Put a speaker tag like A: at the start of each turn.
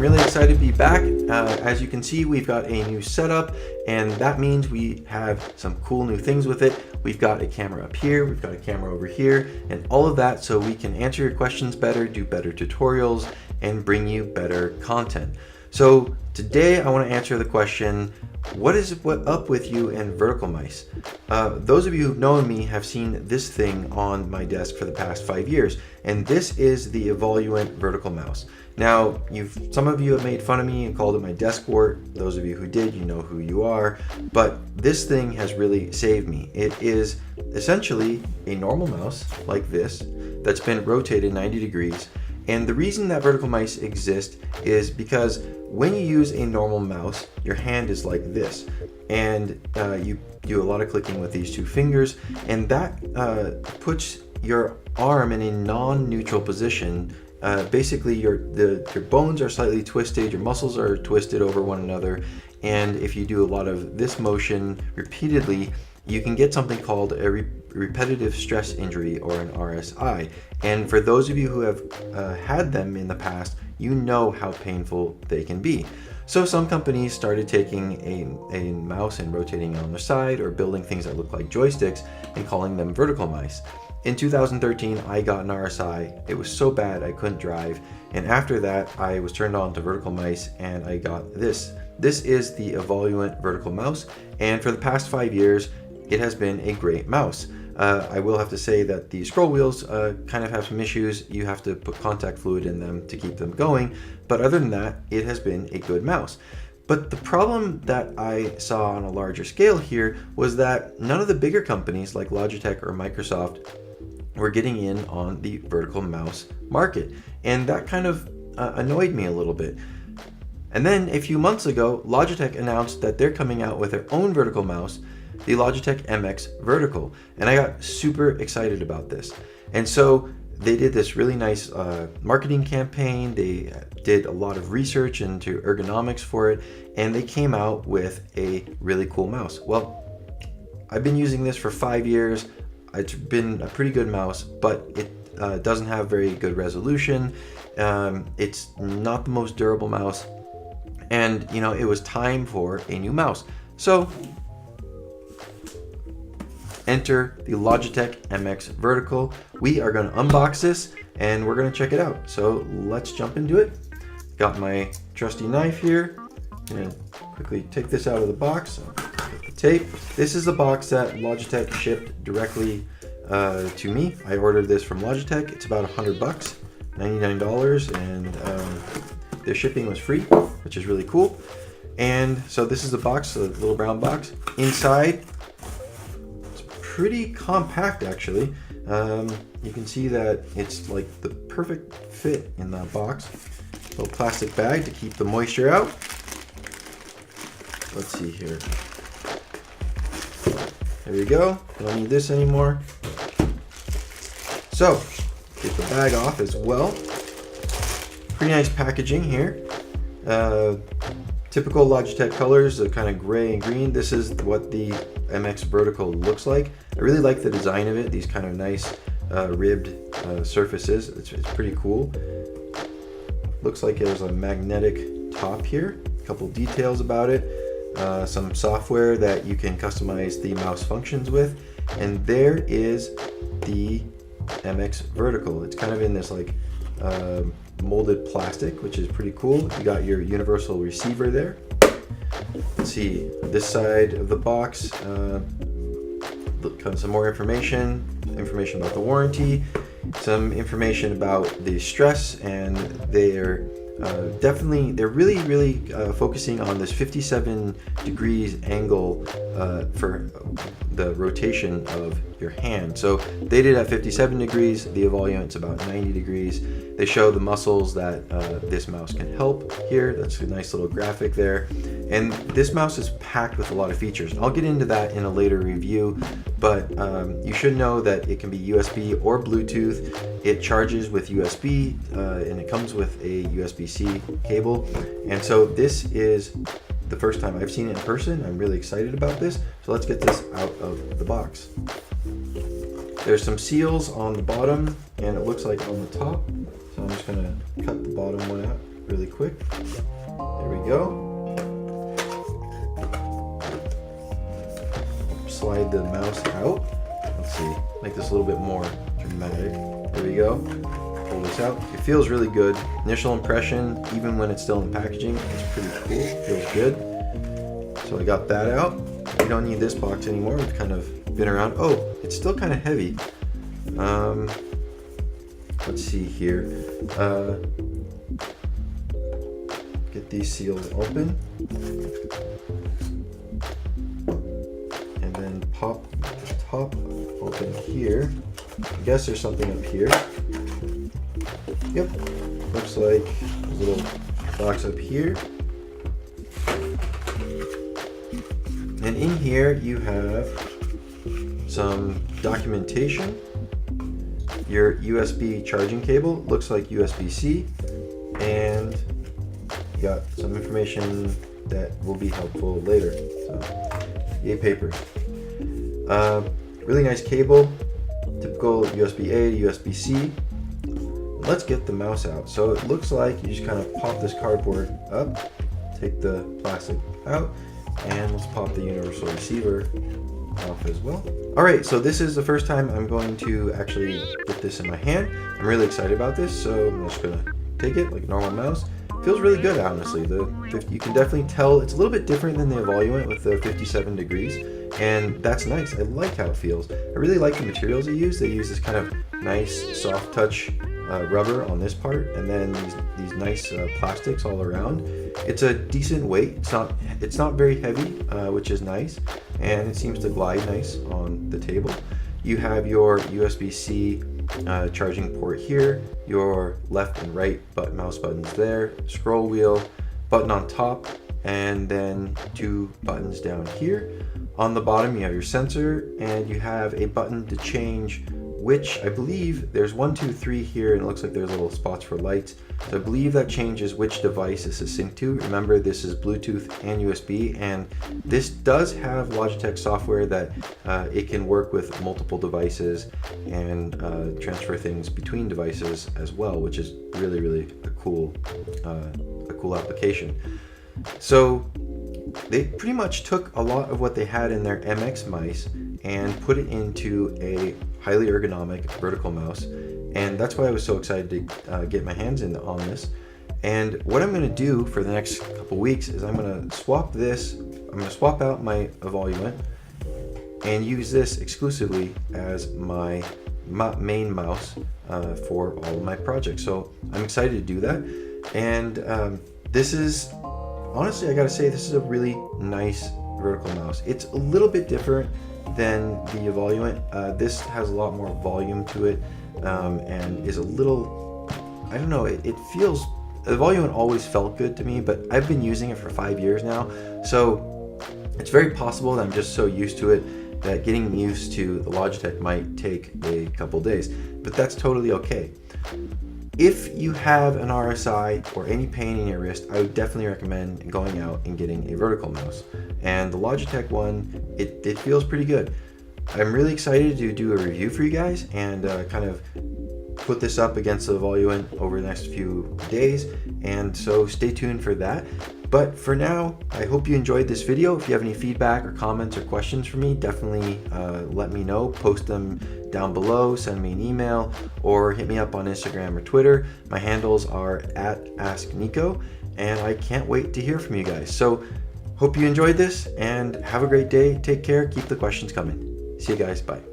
A: really excited to be back. As you can see, we've got a new setup, and that means we have some cool new things with it. We've got a camera up here, we've got a camera over here, and all of that so we can answer your questions better, do better tutorials, and bring you better content. So today I want to answer the question, what is up with you and vertical mice? Those of you who've known me have seen this thing on my desk for the past 5 years, and this is the Evoluent vertical mouse. Now, some of you have made fun of me and called it my desk wart. Those of you who did, you know who you are, but this thing has really saved me. It is essentially a normal mouse like this that's been rotated 90 degrees. And the reason that vertical mice exist is because when you use a normal mouse, your hand is like this, and you do a lot of clicking with these two fingers, and that puts your arm in a non-neutral position. Basically, your bones are slightly twisted, your muscles are twisted over one another, and if you do a lot of this motion repeatedly, you can get something called a repetitive stress injury, or an RSI. And for those of you who have had them in the past, you know how painful they can be. So some companies started taking a mouse and rotating it on their side, or building things that look like joysticks and calling them vertical mice. In 2013, I got an RSI. It was so bad I couldn't drive. And after that, I was turned on to vertical mice, and I got this. This is the Evoluent vertical mouse. And for the past 5 years, it has been a great mouse. I will have to say that the scroll wheels kind of have some issues. You have to put contact fluid in them to keep them going. But other than that, it has been a good mouse. But the problem that I saw on a larger scale here was that none of the bigger companies like Logitech or Microsoft were getting in on the vertical mouse market. And that kind of annoyed me a little bit. And then a few months ago, Logitech announced that they're coming out with their own vertical mouse, the Logitech MX Vertical, and I got super excited about this. And so they did this really nice marketing campaign. They did a lot of research into ergonomics for it, and they came out with a really cool mouse. Well, I've been using this for 5 years. It's been a pretty good mouse, but it doesn't have very good resolution. It's not the most durable mouse, and it was time for a new mouse. So enter the Logitech MX Vertical. We are going to unbox this and we're going to check it out. So let's jump into it. Got my trusty knife here. I'm going to quickly take this out of the box. Get the tape. This is the box that Logitech shipped directly to me. I ordered this from Logitech. It's about $100, $99, and their shipping was free, which is really cool. And so this is the box, the little brown box. Inside, pretty compact actually. You can see that it's like the perfect fit in that box. Little plastic bag to keep the moisture out. Let's see here. There we go. Don't need this anymore. So, get the bag off as well. Pretty nice packaging here. Typical Logitech colors, the kind of gray and green. This is what the MX Vertical looks like. I really like the design of it, these kind of nice ribbed surfaces. It's pretty cool. Looks like there's a magnetic top here. A couple details about it. Some software that you can customize the mouse functions with. And there is the MX Vertical. It's kind of in this like molded plastic, which is pretty cool. You got your universal receiver there. Let's see, this side of the box, some more information about the warranty, some information about the stress, and they're really focusing on this 57 degrees angle for the rotation of your hand. So they did at 57 degrees, the Evoluent's about 90 degrees. They show the muscles that this mouse can help here. That's a nice little graphic there. And this mouse is packed with a lot of features. I'll get into that in a later review, but you should know that it can be USB or Bluetooth. It charges with USB, and it comes with a USB-C cable. And so this is the first time I've seen it in person. I'm really excited about this. So let's get this out of the box. There's some seals on the bottom, and it looks like on the top. So I'm just gonna cut the bottom one out really quick. There we go. Slide the mouse out. Let's see, make this a little bit more dramatic. There we go. Pull this out. It feels really good. Initial impression, even when it's still in packaging, it's pretty cool. Feels good. So I got that out. We don't need this box anymore. We've kind of been around. Oh, it's still kind of heavy. Let's see here. Get these seals open. And then pop the top open here. I guess there's something up here. Yep, looks like a little box up here. And in here you have some documentation. Your USB charging cable looks like USB-C, and you got some information that will be helpful later. So, yay papers. Really nice cable, typical USB-A to USB-C. Let's get the mouse out. So it looks like you just kind of pop this cardboard up, take the plastic out, and let's pop the universal receiver off as well. All right, so this is the first time I'm going to actually get this in my hand. I'm really excited about this, so I'm just gonna take it like a normal mouse. Feels really good, honestly. You can definitely tell it's a little bit different than the Evoluent with the 57 degrees, and that's nice. I like how it feels. I really like the materials they use. They use this kind of nice soft touch rubber on this part, and then these nice plastics all around. It's a decent weight. It's not very heavy, which is nice, and it seems to glide nice on the table. You have your USB-C charging port here, your left and right mouse buttons there, scroll wheel, button on top, and then 2 buttons down here. On the bottom you have your sensor, and you have a button to change which, I believe there's 1, 2, 3 here, and it looks like there's little spots for lights. So I believe that changes which device this is synced to. Remember, this is Bluetooth and USB, and this does have Logitech software that it can work with multiple devices and transfer things between devices as well, which is really a cool application. So they pretty much took a lot of what they had in their MX mice and put it into a highly ergonomic vertical mouse, and that's why I was so excited to get my hands on this. And what I'm going to do for the next couple weeks is I'm going to swap out my Evoluent and use this exclusively as my main mouse for all of my projects. So I'm excited to do that, and this is, honestly, I gotta say, this is a really nice vertical mouse. It's a little bit different than the Evoluent. This has a lot more volume to it, and is a little, I don't know, it feels, the Evoluent always felt good to me, but I've been using it for 5 years now, so it's very possible that I'm just so used to it that getting used to the Logitech might take a couple days, but that's totally okay. If you have an RSI or any pain in your wrist, I would definitely recommend going out and getting a vertical mouse. And the Logitech one, it feels pretty good. I'm really excited to do a review for you guys and kind of put this up against the Evoluent over the next few days, and so stay tuned for that. But for now, I hope you enjoyed this video. If you have any feedback or comments or questions for me, definitely let me know. Post them down below, send me an email, or hit me up on Instagram or Twitter. My handles are @AskNico, and I can't wait to hear from you guys. So hope you enjoyed this, and have a great day. Take care. Keep the questions coming. See you guys. Bye.